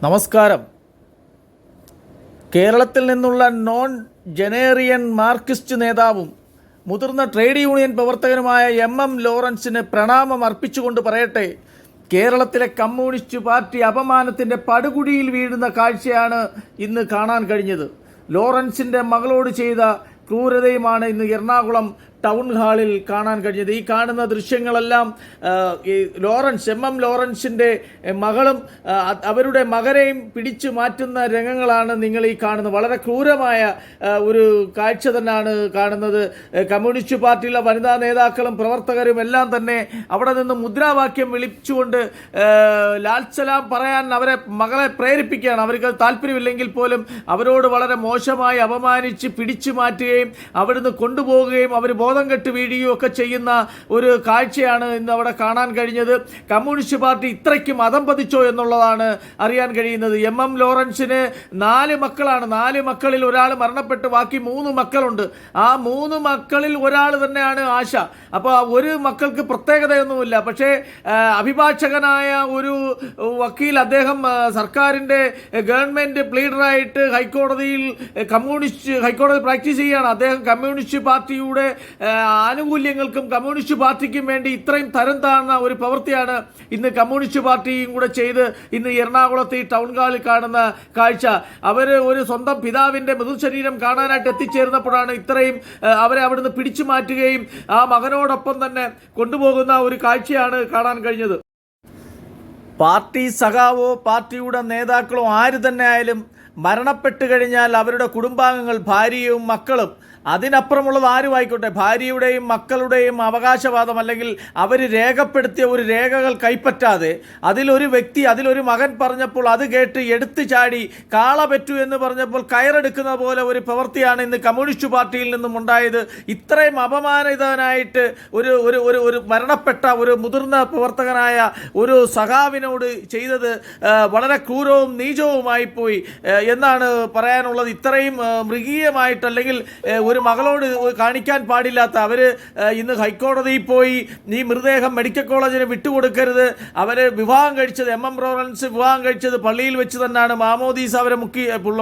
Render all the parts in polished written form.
നമസ്കാരം. കേരളത്തിൽ നിന്നുള്ള നോൺ ജനേറിയൻ മാർക്സിസ്റ്റ് നേതാവും മുതിർന്ന ട്രേഡ് യൂണിയൻ പ്രവർത്തകനുമായ എം ലോറൻസിന് പ്രണാമം അർപ്പിച്ചുകൊണ്ട് പറയട്ടെ, കേരളത്തിലെ കമ്മ്യൂണിസ്റ്റ് പാർട്ടി അപമാനത്തിൻ്റെ പടുകുഴിയിൽ വീഴുന്ന കാഴ്ചയാണ് ഇന്ന് കാണാൻ കഴിഞ്ഞത്. ലോറൻസിൻ്റെ മകളോട് ചെയ്ത ക്രൂരതയുമാണ് ഇന്ന് എറണാകുളം ടൗൺ ഹാളിൽ കാണാൻ കഴിഞ്ഞത്. ഈ കാണുന്ന ദൃശ്യങ്ങളെല്ലാം എം ലോറൻസിൻ്റെ മകളും അവരുടെ മകനെയും പിടിച്ചു മാറ്റുന്ന രംഗങ്ങളാണ് നിങ്ങൾ ഈ കാണുന്നത്. വളരെ ക്രൂരമായ ഒരു കാഴ്ച തന്നെയാണ് കാണുന്നത്. കമ്മ്യൂണിസ്റ്റ് പാർട്ടിയിലെ വനിതാ നേതാക്കളും പ്രവർത്തകരും എല്ലാം തന്നെ അവിടെ നിന്ന് മുദ്രാവാക്യം വിളിച്ചുകൊണ്ട് ലാൽ സലാം പറയാൻ അവരെ മകളെ പ്രേരിപ്പിക്കുകയാണ്. അവർക്ക് താല്പര്യമില്ലെങ്കിൽ പോലും അവരോട് വളരെ മോശമായി അപമാനിച്ച് പിടിച്ചു മാറ്റുകയും അവിടുന്ന് കൊണ്ടുപോവുകയും അവർ ബോധം കെട്ട് വീഴുകയും ഒക്കെ ചെയ്യുന്ന ഒരു കാഴ്ചയാണ് ഇന്ന് അവിടെ കാണാൻ കഴിഞ്ഞത്. കമ്മ്യൂണിസ്റ്റ് പാർട്ടി ഇത്രയ്ക്കും അധംപതിച്ചോ എന്നുള്ളതാണ് അറിയാൻ കഴിയുന്നത്. എം ലോറൻസിന് 4 മക്കളാണ്. 4 മക്കളിൽ ഒരാൾ മരണപ്പെട്ട് ബാക്കി 3 മക്കളുണ്ട്. ആ 3 മക്കളിൽ ഒരാൾ തന്നെയാണ് ആശ. അപ്പോൾ ഒരു മക്കൾക്ക് പ്രത്യേകതയൊന്നുമില്ല. പക്ഷേ അഭിഭാഷകനായ ഒരു വക്കീൽ, അദ്ദേഹം സർക്കാരിൻ്റെ ഗവൺമെൻറ് പ്ലീഡറായിട്ട് ഹൈക്കോടതി പ്രാക്ടീസ് ചെയ്യുകയാണ്. അദ്ദേഹം കമ്മ്യൂണിസ്റ്റ് പാർട്ടിയുടെ ആനുകൂല്യങ്ങൾക്കും കമ്മ്യൂണിസ്റ്റ് പാർട്ടിക്കും വേണ്ടി ഇത്രയും തരം താഴ്ന്ന ഒരു പ്രവൃത്തിയാണ് ഇന്ന് കമ്മ്യൂണിസ്റ്റ് പാർട്ടിയും കൂടെ ചെയ്ത് ഇന്ന് എറണാകുളത്ത് ഈ ടൗൺ ഹാളിൽ കാണുന്ന കാഴ്ച. അവർ ഒരു സ്വന്തം പിതാവിൻ്റെ മൃതശരീരം കാണാനായിട്ട് എത്തിച്ചേർന്നപ്പോഴാണ് ഇത്രയും അവരെ അവിടുന്ന് പിടിച്ചു മാറ്റുകയും ആ മകനോടൊപ്പം തന്നെ കൊണ്ടുപോകുന്ന ഒരു കാഴ്ചയാണ് കാണാൻ കഴിഞ്ഞത്. പാർട്ടി സഖാവോ പാർട്ടിയുടെ നേതാക്കളോ ആര് തന്നെ ആയാലും മരണപ്പെട്ടു കഴിഞ്ഞാൽ അവരുടെ കുടുംബാംഗങ്ങൾ, ഭാര്യയും മക്കളും, അതിനപ്പുറമുള്ളത് ആരുമായിക്കോട്ടെ, ഭാര്യയുടെയും മക്കളുടെയും അവകാശവാദം അല്ലെങ്കിൽ അവർ രേഖപ്പെടുത്തിയ ഒരു രേഖകൾ കൈപ്പറ്റാതെ അതിലൊരു വ്യക്തി, അതിലൊരു മകൻ പറഞ്ഞപ്പോൾ അത് കേട്ട് എടുത്തു ചാടി കാള പറ്റൂ എന്ന് പറഞ്ഞപ്പോൾ കയറെടുക്കുന്ന പോലെ ഒരു പ്രവൃത്തിയാണ് ഇന്ന് കമ്മ്യൂണിസ്റ്റ് പാർട്ടിയിൽ നിന്നും ഉണ്ടായത്. ഇത്രയും അപമാനിതനായിട്ട് ഒരു ഒരു ഒരു ഒരു മരണപ്പെട്ട ഒരു മുതിർന്ന പ്രവർത്തകനായ ഒരു സഖാവിനോട് ചെയ്തത് വളരെ ക്രൂരവും നീചവുമായി പോയി എന്നാണ് പറയാനുള്ളത്. ഇത്രയും മൃഗീയമായിട്ട് അല്ലെങ്കിൽ ഒരു മകളോട് കാണിക്കാൻ പാടില്ലാത്ത അവർ ഇന്ന് ഹൈക്കോടതിയിൽ പോയി ഈ മൃതദേഹം മെഡിക്കൽ കോളേജിന് വിട്ടുകൊടുക്കരുത്. അവർ വിവാഹം കഴിച്ചത്, എം ലോറൻസ് വിവാഹം കഴിച്ചത് പള്ളിയിൽ വെച്ച് തന്നെയാണ്. മാമോദീസ അവരെ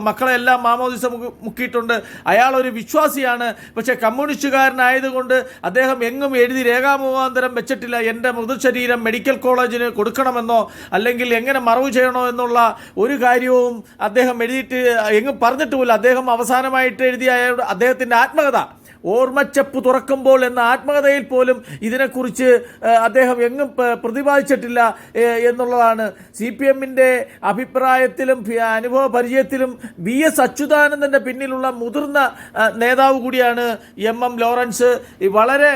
മക്കളെല്ലാം മാമോദീസ മുക്കിയിട്ടുണ്ട്. അയാൾ ഒരു വിശ്വാസിയാണ്. പക്ഷേ കമ്മ്യൂണിസ്റ്റുകാരനായതുകൊണ്ട് അദ്ദേഹം എങ്ങും എഴുതി രേഖാമുഖാന്തരം വെച്ചിട്ടില്ല എൻ്റെ മൃതശരീരം മെഡിക്കൽ കോളേജിന് കൊടുക്കണമെന്നോ അല്ലെങ്കിൽ എങ്ങനെ മറവ് ചെയ്യണോ എന്നുള്ള ഒരു കാര്യവും അദ്ദേഹം എഴുതിയിട്ട് എങ്ങും പറഞ്ഞിട്ടുമില്ല. അദ്ദേഹം അവസാനമായിട്ട് എഴുതിയ അദ്ദേഹത്തിൻ്റെ ആത്മകഥ ഓർമ്മച്ചപ്പ് തുറക്കുമ്പോൾ എന്ന ആത്മകഥയിൽ പോലും ഇതിനെക്കുറിച്ച് അദ്ദേഹം എങ്ങും പ്രതിപാദിച്ചിട്ടില്ല എന്നുള്ളതാണ്. CPMൻ്റെ അഭിപ്രായത്തിലും അനുഭവ പരിചയത്തിലും VS അച്യുതാനന്ദൻ്റെ പിന്നിലുള്ള മുതിർന്ന നേതാവ് കൂടിയാണ് എം ലോറൻസ്. വളരെ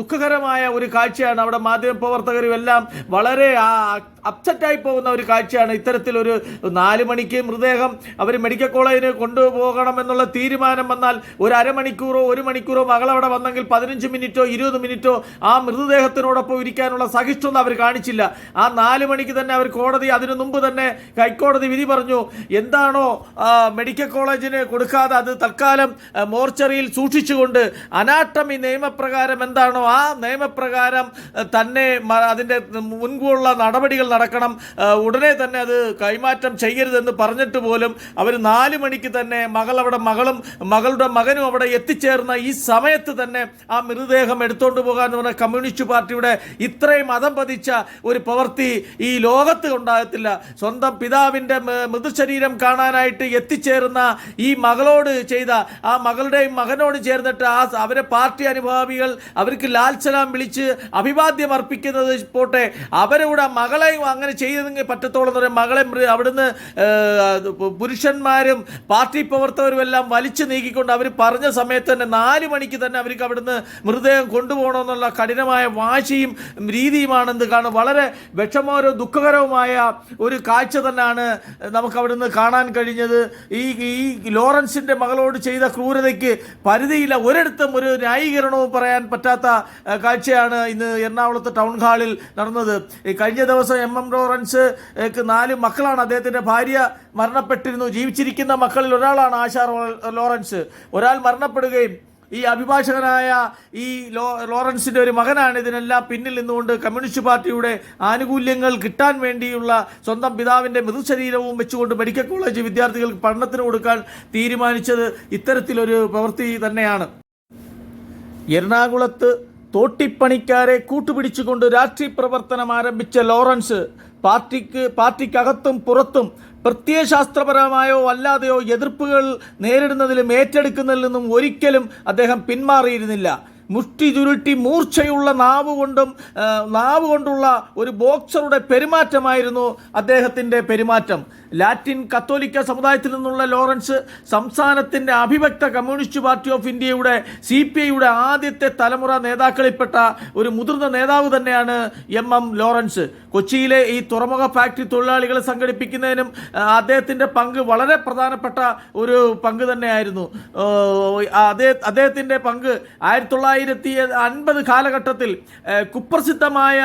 ദുഃഖകരമായ ഒരു കാഴ്ചയാണ്. അവിടെ മാധ്യമപ്രവർത്തകരും എല്ലാം വളരെ അപ്സെറ്റായി പോകുന്ന ഒരു കാഴ്ചയാണ്. ഇത്തരത്തിലൊരു 4 മണിക്ക് മൃതദേഹം അവർ മെഡിക്കൽ കോളേജിന് കൊണ്ടുപോകണമെന്നുള്ള തീരുമാനം വന്നാൽ ഒരു അരമണിക്കൂറോ 1 മണിക്കൂറോ മകളവിടെ വന്നെങ്കിൽ 15 മിനിറ്റോ 20 മിനിറ്റോ ആ മൃതദേഹത്തിനോടൊപ്പം ഇരിക്കാനുള്ള സഹിഷ്ണുത അവർ കാണിച്ചില്ല. ആ 4 മണിക്ക് തന്നെ അവർ കോടതി, അതിനു മുമ്പ് തന്നെ ഹൈക്കോടതി വിധി പറഞ്ഞു. എന്താണോ മെഡിക്കൽ കോളേജിന് കൊടുക്കാതെ അത് തൽക്കാലം മോർച്ചറിയിൽ സൂക്ഷിച്ചുകൊണ്ട് അനാട്ടമി നിയമപ്രകാരം എന്താണോ ആ നിയമപ്രകാരം തന്നെ അതിൻ്റെ മുൻകൂറുള്ള നടപടികൾ നടക്കണം, ഉടനെ തന്നെ അത് കൈമാറ്റം ചെയ്യരുതെന്ന് പറഞ്ഞിട്ട് പോലും അവർ 4 മണിക്ക് തന്നെ മകളുടെ മകനും അവിടെ എത്തിച്ചേർന്ന ഈ സമയത്ത് തന്നെ ആ മൃതദേഹം എടുത്തുകൊണ്ട് പോകാന്ന് പറഞ്ഞ കമ്മ്യൂണിസ്റ്റ് പാർട്ടിയുടെ ഇത്രയും അധംപതിച്ച ഒരു പ്രവൃത്തി ഈ ലോകത്ത് ഉണ്ടാകത്തില്ല. സ്വന്തം പിതാവിൻ്റെ മൃതശരീരം കാണാനായിട്ട് എത്തിച്ചേർന്ന ഈ മകളോട് ചെയ്ത ആ മകളുടെയും മകനോട് ചേർന്നിട്ട് അവരെ പാർട്ടി അനുഭാവികൾ അവർക്ക് ലാൽ സലാം വിളിച്ച് അഭിവാദ്യം അർപ്പിക്കുന്നത് പോട്ടെ, അവരുടെ മകളെ അങ്ങനെ ചെയ്തെങ്കിൽ പറ്റത്തോളം എന്ന് പറയാം. മകളെ അവിടുന്ന് പുരുഷന്മാരും പാർട്ടി പ്രവർത്തകരും എല്ലാം വലിച്ചു നീക്കിക്കൊണ്ട് അവർ പറഞ്ഞ സമയത്ത് തന്നെ 4 മണിക്ക് തന്നെ അവർക്ക് അവിടുന്ന് മൃതദേഹം കൊണ്ടുപോകണമെന്നുള്ള കഠിനമായ വാശിയും രീതിയുമാണെന്ന് കാണും. വളരെ വിഷമകരവും ദുഃഖകരവുമായ ഒരു കാഴ്ച തന്നെയാണ് നമുക്ക് അവിടുന്ന് കാണാൻ കഴിഞ്ഞത്. ഈ ലോറൻസിൻ്റെ മകളോട് ചെയ്ത ക്രൂരതയ്ക്ക് പരിധിയില്ല. ഒരിടത്തും ഒരു ന്യായീകരണവും പറയാൻ പറ്റാത്ത കാഴ്ചയാണ് ഇന്ന് എറണാകുളത്ത് ടൗൺ ഹാളിൽ നടന്നത്. കഴിഞ്ഞ ദിവസം എം ലോറൻസ് 4 മക്കളാണ്. അദ്ദേഹത്തിൻ്റെ ഭാര്യ മരണപ്പെട്ടിരുന്നു. ജീവിച്ചിരിക്കുന്ന മക്കളിൽ ഒരാളാണ് ആശ ലോറൻസ്. ഒരാൾ മരണപ്പെടുകയും ഈ അഭിഭാഷകനായ ഈ ലോറൻസിൻ്റെ ഒരു മകനാണ് ഇതിനെല്ലാം പിന്നിൽ നിന്നുകൊണ്ട് കമ്മ്യൂണിസ്റ്റ് പാർട്ടിയുടെ ആനുകൂല്യങ്ങൾ കിട്ടാൻ വേണ്ടിയുള്ള സ്വന്തം പിതാവിൻ്റെ മൃതശരീരവും വെച്ചുകൊണ്ട് മെഡിക്കൽ കോളേജ് വിദ്യാർത്ഥികൾക്ക് പഠനത്തിന് കൊടുക്കാൻ തീരുമാനിച്ചത് ഇത്തരത്തിലൊരു പ്രവൃത്തി തന്നെയാണ്. എറണാകുളത്ത് തോട്ടിപ്പണിക്കാരെ കൂട്ടുപിടിച്ചുകൊണ്ട് രാഷ്ട്രീയ പ്രവർത്തനം ആരംഭിച്ച ലോറൻസ് പാർട്ടിക്കകത്തും പുറത്തും പ്രത്യയശാസ്ത്രപരമായോ അല്ലാതെയോ എതിർപ്പുകൾ നേരിടുന്നതിലും ഏറ്റെടുക്കുന്നതിൽ നിന്നും ഒരിക്കലും അദ്ദേഹം പിന്മാറിയിരുന്നില്ല. മുഷ്ടി ചുരുട്ടി മൂർച്ചയുള്ള നാവ് കൊണ്ടുള്ള ഒരു ബോക്സറുടെ പെരുമാറ്റമായിരുന്നു അദ്ദേഹത്തിൻ്റെ പെരുമാറ്റം. ലാറ്റിൻ കത്തോലിക്ക സമുദായത്തിൽ നിന്നുള്ള ലോറൻസ് സംസ്ഥാനത്തിൻ്റെ അഭിവക്ത കമ്മ്യൂണിസ്റ്റ് പാർട്ടി ഓഫ് ഇന്ത്യയുടെ CPIയുടെ ആദ്യത്തെ തലമുറ നേതാക്കളിൽപ്പെട്ട ഒരു മുതിർന്ന നേതാവ് തന്നെയാണ് MM ലോറൻസ്. കൊച്ചിയിലെ ഈ തുറമുഖ ഫാക്ടറി തൊഴിലാളികളെ സംഘടിപ്പിക്കുന്നതിനും അദ്ദേഹത്തിൻ്റെ പങ്ക് വളരെ പ്രധാനപ്പെട്ട ഒരു പങ്ക് തന്നെയായിരുന്നു. അദ്ദേഹത്തിൻ്റെ പങ്ക് 1950 കാലഘട്ടത്തിൽ കുപ്രസിദ്ധമായ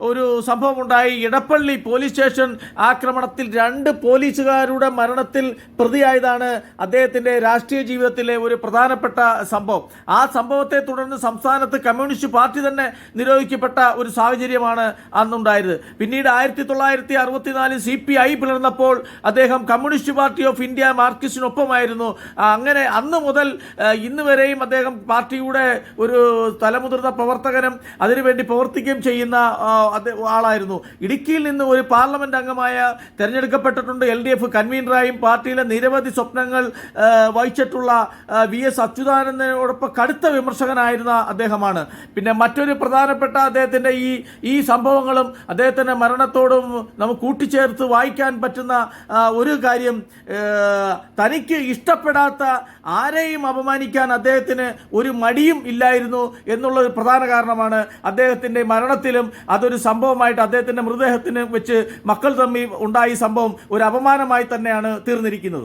ഒരു സംഭവമുണ്ടായി. ഇടപ്പള്ളി പോലീസ് സ്റ്റേഷൻ ആക്രമണത്തിൽ 2 പോലീസുകാരുടെ മരണത്തിൽ പ്രതിയായതാണ് അദ്ദേഹത്തിൻ്റെ രാഷ്ട്രീയ ജീവിതത്തിലെ ഒരു പ്രധാനപ്പെട്ട സംഭവം. ആ സംഭവത്തെ തുടർന്ന് സംസ്ഥാനത്ത് കമ്മ്യൂണിസ്റ്റ് പാർട്ടി തന്നെ നിരോധിക്കപ്പെട്ട ഒരു സാഹചര്യമാണ് അന്നുണ്ടായത്. പിന്നീട് 1964 CPI പിളർന്നപ്പോൾ അദ്ദേഹം കമ്മ്യൂണിസ്റ്റ് പാർട്ടി ഓഫ് ഇന്ത്യ മാർക്സിസ്റ്റിനൊപ്പമായിരുന്നു. അങ്ങനെ അന്ന് മുതൽ ഇന്ന് വരെയും അദ്ദേഹം പാർട്ടിയുടെ ഒരു തലമുതിർന്ന പ്രവർത്തകനും അതിനുവേണ്ടി പ്രവർത്തിക്കുകയും ചെയ്യുന്ന ആളായിരുന്നു. ഇടുക്കിയിൽ നിന്ന് ഒരു പാർലമെന്റ് അംഗമായ തെരഞ്ഞെടുക്കപ്പെട്ടിട്ടുണ്ട്. LDF കൺവീനറായും പാർട്ടിയിലെ നിരവധി സ്വപ്നങ്ങൾ വഹിച്ചിട്ടുള്ള VS അച്യുതാനന്ദനോടൊപ്പം കടുത്ത വിമർശകനായിരുന്ന അദ്ദേഹമാണ്. പിന്നെ മറ്റൊരു പ്രധാനപ്പെട്ട അദ്ദേഹത്തിൻ്റെ ഈ സംഭവങ്ങളും അദ്ദേഹത്തിൻ്റെ മരണത്തോടും നമുക്ക് കൂട്ടിച്ചേർത്ത് വായിക്കാൻ പറ്റുന്ന ഒരു കാര്യം, തനിക്ക് ഇഷ്ടപ്പെടാത്ത ആരെയും അപമാനിക്കാൻ അദ്ദേഹത്തിന് ഒരു മടിയും ഇല്ലായിരുന്നു എന്നുള്ളത് പ്രധാന കാരണമാണ്. അദ്ദേഹത്തിൻ്റെ മരണത്തിലും അതൊരു സംഭവമായിട്ട് അദ്ദേഹത്തിൻ്റെ മൃതദേഹത്തിന് വെച്ച് മക്കൾ തമ്മിൽ ഉണ്ടായ സംഭവം ഒരു അപമാനമായി തന്നെയാണ് തീർന്നിരിക്കുന്നത്.